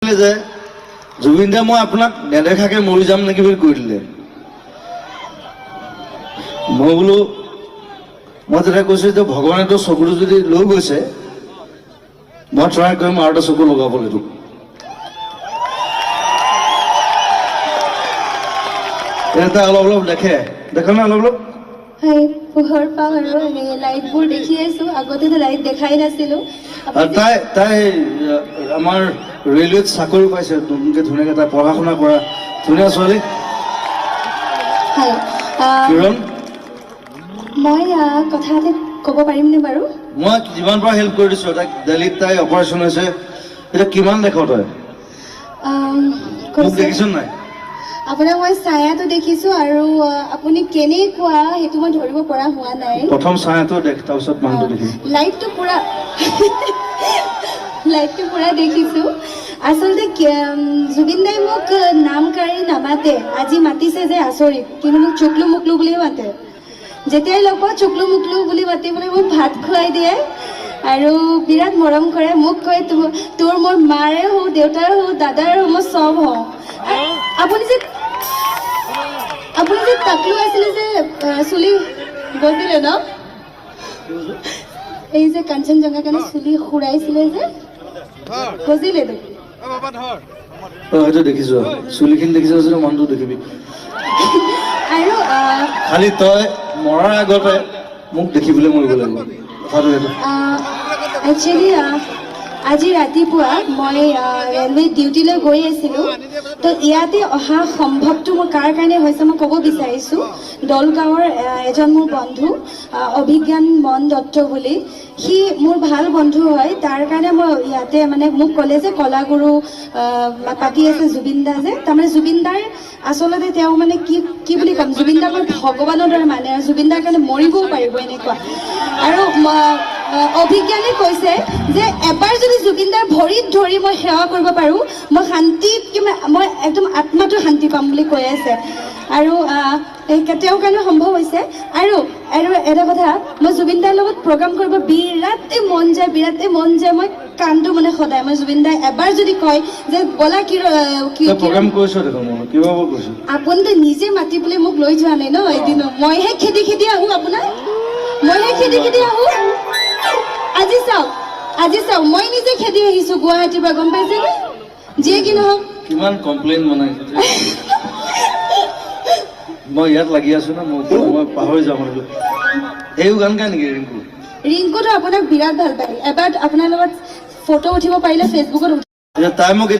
কৈছিলে যে জুবিন দা মই আপোনাক নেদেখাকে মৰি যাম নেকি বুলি কৈ দিলে। মই বোলো মই তেতিয়া কৈছোঁ যে ভগৱানেতো চকুটো যদি লৈ গৈছে মই ট্ৰাই কৰিম আৰু এটা চকু লগাবলৈ তোক। এটা অলপ অলপ দেখে না অলপ অলপ হয় পোহৰ পাওঁ আৰু লাইটবোৰ দেখি আছো। আগতেতো লাইট দেখাই নাছিলো। তাই আমাৰ ৰেলৱেত চাকৰি পাইছে নতুনকে, ধুনীয়াকে তাই পঢ়া শুনা কৰা ধুনীয়া ছোৱালী। হয় কিৰণ, মই কথা এটা ক'ব পাৰিমনে বাৰু? মই যিমান পাৰা হেল্প কৰি দিছোঁ তাইক। দিল্লীত তাই অপাৰেশ্যন হৈছে, এতিয়া কিমান দেখ তই মোক দেখিছ নাই? আপোনাক মই ছায়াটো দেখিছো আৰু আপুনি কেনেকুৱা সেইটো মই ধৰিব পৰা হোৱা নাই। প্ৰথম ছায়াটো দেখ, তাৰপিছত মানুহটো দেখিম। লাইটটো পুৰা দেখিছো। আচলতে জুবিন দাই মোক নাম কাঢ়ি নামাতে, আজি মাতিছে যে আচৰিত, কিন্তু মোক চুকলু মুকলু বুলিয়ে মাতে। যেতিয়াই লগ পাওঁ চুকলু মুকলু বুলি মাতি পেলাই মোক ভাত খুৱাই দিয়ে আৰু বিৰাট মৰম কৰে। মোক কয় তোৰ মোৰ মাৰে হওঁ, দেউতাৰ হওঁ, দাদাৰ হওঁ, মই চব হওঁ। আপুনি যে টাকলু আছিলে যে চুলি গজিলে ন, এই যে কাঞ্চনজংঘাৰ কাৰণে চুলি সুৰাইছিলে যে গজিলে সেইটো দেখিছো, চুলিখিনি দেখিছ যদি মনটো দেখিবি। আৰু খালি তই মৰাৰ আগতে মোক দেখিবলৈ মৰিব লাগিব, কথাটো সেইটো। একচুৱেলি আজি ৰাতিপুৱা মই ৰেলৱে ডিউটিলৈ গৈ আছিলোঁ, তো ইয়াতে অহা সম্ভৱটো মোৰ কাৰ কাৰণে হৈছে মই ক'ব বিচাৰিছোঁ। দলগাঁৱৰ এজন মোৰ বন্ধু অভিজ্ঞান মন দত্ত বুলি, সি মোৰ ভাল বন্ধু হয়। তাৰ কাৰণে মই ইয়াতে মানে মোক ক'লে যে কলাগুৰু পাতি আছে জুবিন দা যে, তাৰমানে জুবিন দাৰ আচলতে তেওঁ মানে কি বুলি ক'ম, জুবিন দাক মই ভগৱানৰ দৰে মানে, আৰু জুবিন দাৰ কাৰণে মৰিবও পাৰিব এনেকুৱা। আৰু অভিজ্ঞানে কৈছে যে এবাৰ যদি জুবিন দাৰ ভৰিত ধৰি মই সেৱা কৰিব পাৰোঁ, মই শান্তিত মই একদম আত্মাটো শান্তি পাম বুলি কৈ আছে। আৰু তেওঁৰ কাৰণে সম্ভৱ হৈছে। আৰু এটা কথা, মই জুবিন দাৰ লগত প্ৰগ্ৰাম কৰিব বিৰাটেই মন যায়। মই কান্দো মানে সদায়। মই জুবিন দাই এবাৰ যদি কয় যে ব'লা আপুনিতো নিজে মাতি পেলাই মোক লৈ যোৱা নাই ন এদিনো, মইহে খেদি আহো আপোনাক, আহো। আজি চাওক মই নিজে খেদি আহিছো গুৱাহাটীৰ পৰা, গম পাইছে নে? যিয়ে কি নহওক কিমান কমপ্লেইন বনাইছে। মই ইয়াত লাগি আছো না, মই পাহৰি যাওঁ মানে। এইও গান গায় নেকি ৰিংকুটো আপোনাক বিৰাট ভাল পায়। এবাৰ আপোনাৰ লগত ফটো উঠিব পাৰিলে ফেচবুকত তাই মোক